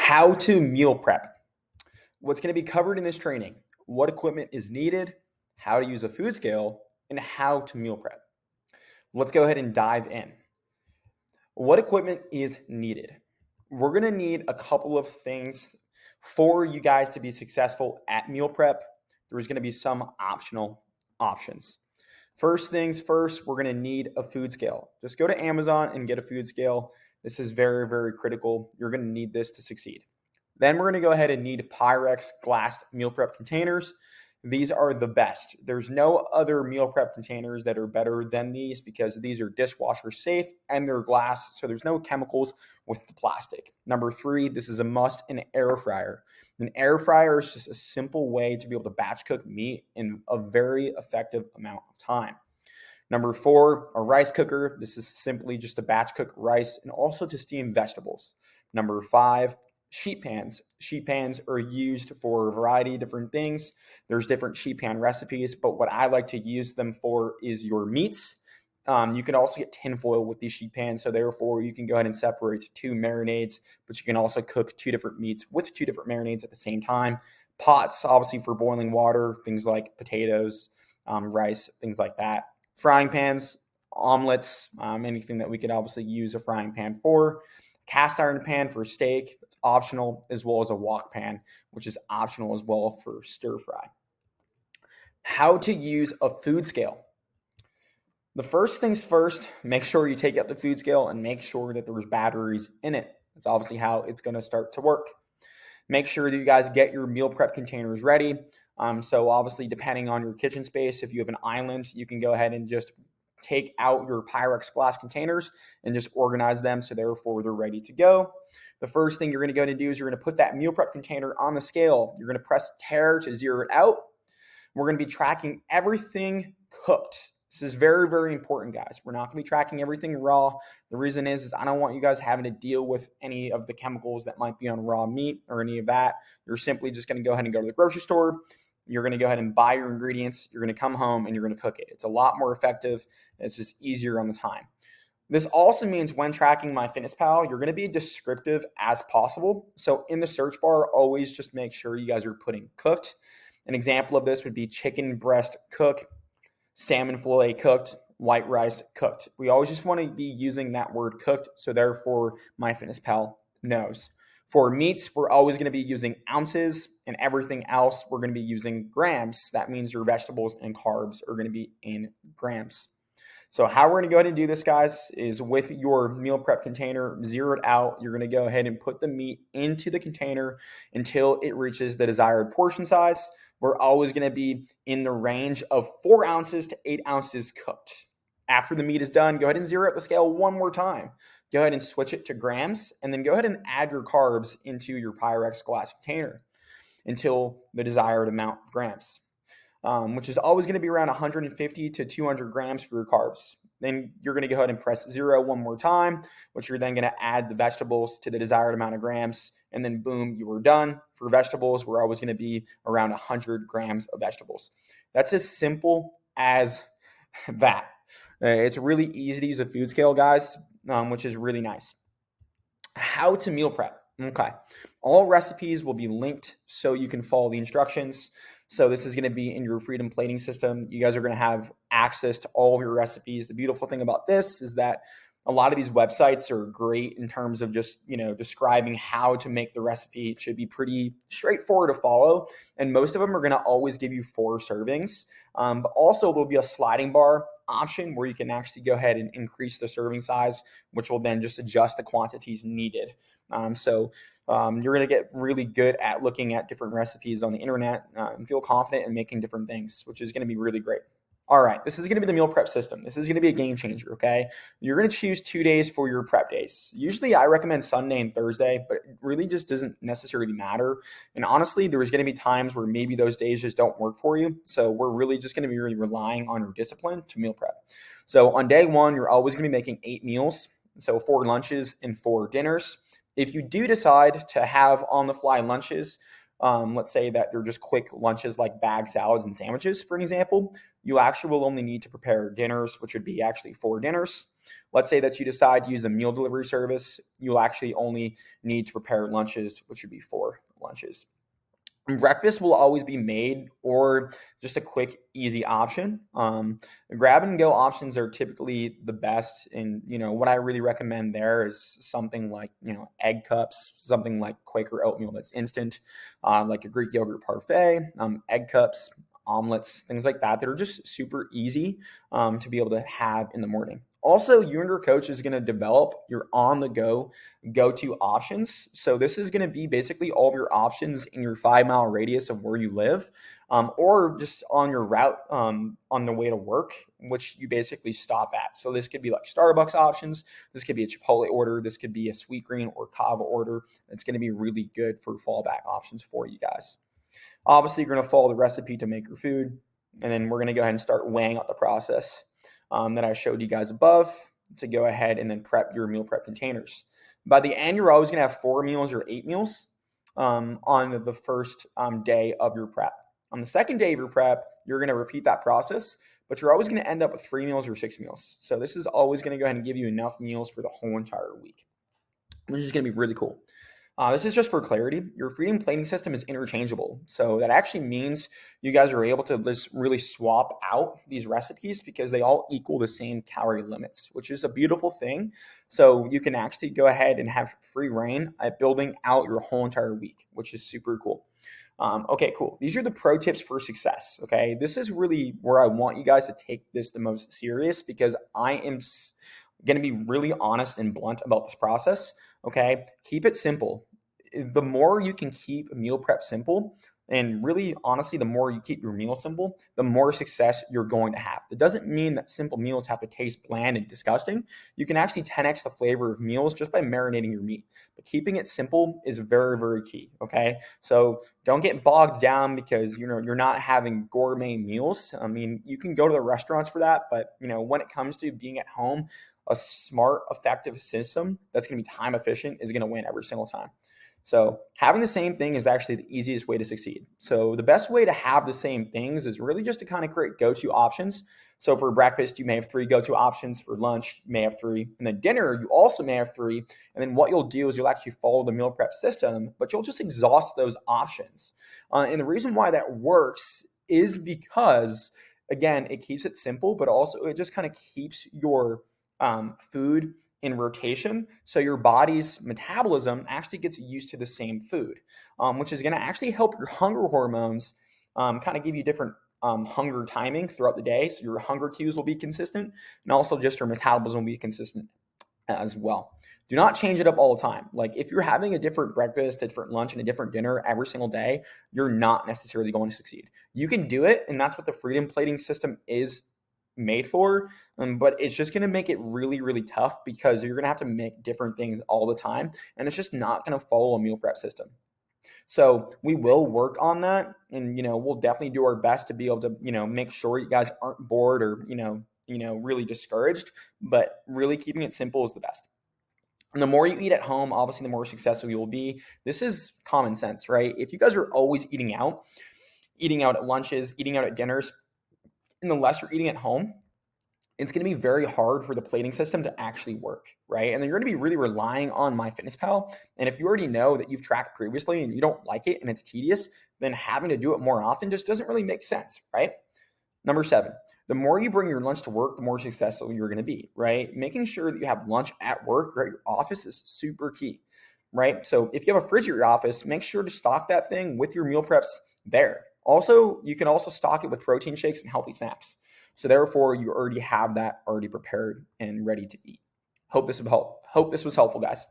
How to meal prep. What's going to be covered in this training, what equipment is needed, how to use a food scale, and how to meal prep. Let's go ahead and dive in. What equipment is needed? We're going to need a couple of things for you guys to be successful at meal prep. There's going to be some optional options. First things first, we're going to need a food scale. Just go to Amazon and get a food scale. This is very, very critical. You're going to need this to succeed. Then we're going to go ahead and need Pyrex glassed meal prep containers. These are the best. There's no other meal prep containers that are better than these because these are dishwasher safe and they're glass, so there's no chemicals with the plastic. Number 3, this is a must, an air fryer. An air fryer is just a simple way to be able to batch cook meat in a very effective amount of time. Number 4, a rice cooker. This is simply just to batch cook rice and also to steam vegetables. Number 5, sheet pans. Sheet pans are used for a variety of different things. There's different sheet pan recipes, but what I like to use them for is your meats. You can also get tinfoil with these sheet pans, so therefore you can go ahead and separate 2 marinades, but you can also cook 2 different meats with 2 different marinades at the same time. Pots, obviously for boiling water, things like potatoes, rice, things like that. Frying pans, omelets, anything that we could obviously use a frying pan for. Cast iron pan for steak, that's optional, as well as a wok pan, which is optional as well for stir fry. How to use a food scale. The first things first, make sure you take out the food scale and make sure that there's batteries in it. That's obviously how it's going to start to work. Make sure that you guys get your meal prep containers ready. So obviously, depending on your kitchen space, if you have an island, you can go ahead and just take out your Pyrex glass containers and just organize them so therefore they're ready to go. The first thing you're going to go to do is you're going to put that meal prep container on the scale. You're going to press tare to zero it out. We're going to be tracking everything cooked. This is very, very important, guys. We're not going to be tracking everything raw. The reason is I don't want you guys having to deal with any of the chemicals that might be on raw meat or any of that. You're simply just going to go ahead and go to the grocery store. You're going to go ahead and buy your ingredients. You're going to come home and you're going to cook it. It's a lot more effective. It's just easier on the time. This also means when tracking MyFitnessPal, you're going to be descriptive as possible. So in the search bar, always just make sure you guys are putting cooked. An example of this would be chicken breast cooked, salmon fillet cooked, white rice cooked. We always just want to be using that word cooked. So therefore, MyFitnessPal knows. For meats, we're always going to be using ounces, and everything else, we're going to be using grams. That means your vegetables and carbs are going to be in grams. So how we're going to go ahead and do this, guys, is with your meal prep container zeroed out, you're going to go ahead and put the meat into the container until it reaches the desired portion size. We're always going to be in the range of 4 ounces to 8 ounces cooked. After the meat is done, go ahead and zero out the scale one more time. Go ahead and switch it to grams, and then go ahead and add your carbs into your Pyrex glass container until the desired amount of grams, which is always going to be around 150 to 200 grams for your carbs. Then you're going to go ahead and press zero one more time, which you're then going to add the vegetables to the desired amount of grams, and then boom, you are done. For vegetables, we're always going to be around 100 grams of vegetables. That's as simple as that. It's really easy to use a food scale, guys, which is really nice. How to meal prep. Okay. All recipes will be linked so you can follow the instructions. So this is going to be in your Freedom Plating system. You guys are going to have access to all of your recipes. The beautiful thing about this is that a lot of these websites are great in terms of just, describing how to make the recipe. It should be pretty straightforward to follow. And most of them are going to always give you 4 servings. But also there'll be a sliding bar option where you can actually go ahead and increase the serving size, which will then just adjust the quantities needed. So you're going to get really good at looking at different recipes on the internet and feel confident in making different things, which is going to be really great. All right, this is going to be the meal prep system. This is going to be a game changer, okay? You're going to choose 2 days for your prep days. Usually I recommend Sunday and Thursday, but it really just doesn't necessarily matter. And honestly, there's going to be times where maybe those days just don't work for you. So we're really just going to be really relying on your discipline to meal prep. So on day 1, you're always going to be making 8 meals. So 4 lunches and 4 dinners. If you do decide to have on-the-fly lunches, let's say that they're just quick lunches like bag salads and sandwiches, for an example, you actually will only need to prepare dinners, which would be actually 4 dinners. Let's say that you decide to use a meal delivery service. You'll actually only need to prepare lunches, which would be 4 lunches. Breakfast will always be made or just a quick, easy option. Grab and go options are typically the best. And, what I really recommend there is something like, egg cups, something like Quaker oatmeal that's instant, like a Greek yogurt parfait, egg cups, omelets, things like that are just super easy to be able to have in the morning. Also, you and your coach is going to develop your on-the-go go-to options. So this is going to be basically all of your options in your 5-mile radius of where you live, or just on your route on the way to work, which you basically stop at. So this could be like Starbucks options. This could be a Chipotle order. This could be a Sweetgreen or Cava order. It's going to be really good for fallback options for you guys. Obviously, you're going to follow the recipe to make your food, and then we're going to go ahead and start weighing out the process that I showed you guys above to go ahead and then prep your meal prep containers. By the end, you're always going to have 4 meals or 8 meals on the first day of your prep. On the second day of your prep, you're going to repeat that process, but you're always going to end up with 3 meals or 6 meals. So this is always going to go ahead and give you enough meals for the whole entire week, which is going to be really cool. This is just for clarity. Your Freedom Plating System is interchangeable. So that actually means you guys are able to just really swap out these recipes because they all equal the same calorie limits, which is a beautiful thing. So you can actually go ahead and have free reign at building out your whole entire week, which is super cool. Okay, cool. These are the pro tips for success. Okay, this is really where I want you guys to take this the most serious because I am going to be really honest and blunt about this process. Okay, keep it simple. The more you can keep meal prep simple, and really honestly, the more you keep your meal simple, the more success you're going to have. It doesn't mean that simple meals have to taste bland and disgusting. You can actually 10x the flavor of meals just by marinating your meat. But keeping it simple is very, very key. Okay, so don't get bogged down because you're not having gourmet meals. I mean, you can go to the restaurants for that, but when it comes to being at home, a smart, effective system that's going to be time efficient is going to win every single time. So having the same thing is actually the easiest way to succeed. So the best way to have the same things is really just to kind of create go-to options. So for breakfast, you may have 3 go-to options. For lunch, you may have 3. And then dinner, you also may have 3. And then what you'll do is you'll actually follow the meal prep system, but you'll just exhaust those options. And the reason why that works is because, again, it keeps it simple, but also it just kind of keeps your food in rotation, so your body's metabolism actually gets used to the same food, which is going to actually help your hunger hormones kind of give you different hunger timing throughout the day. So your hunger cues will be consistent, and also just your metabolism will be consistent as well. Do not change it up all the time. Like if you're having a different breakfast, a different lunch, and a different dinner every single day, you're not necessarily going to succeed. You can do it, and that's what the Freedom Plating System is made for, but it's just going to make it really, really tough because you're going to have to make different things all the time, and it's just not going to follow a meal prep system. So we will work on that, and we'll definitely do our best to be able to make sure you guys aren't bored or really discouraged, but really keeping it simple is the best. And the more you eat at home, obviously the more successful you will be. This is common sense, right? If you guys are always eating out at lunches, eating out at dinners, and the less you're eating at home, it's going to be very hard for the plating system to actually work, right? And then you're going to be really relying on MyFitnessPal. And if you already know that you've tracked previously and you don't like it and it's tedious, then having to do it more often just doesn't really make sense, right? Number 7, the more you bring your lunch to work, the more successful you're going to be, right? Making sure that you have lunch at work or at your office is super key, right? So if you have a fridge at your office, make sure to stock that thing with your meal preps there. Also, you can also stock it with protein shakes and healthy snacks. So therefore, you already have that already prepared and ready to eat. Hope this was helpful, guys.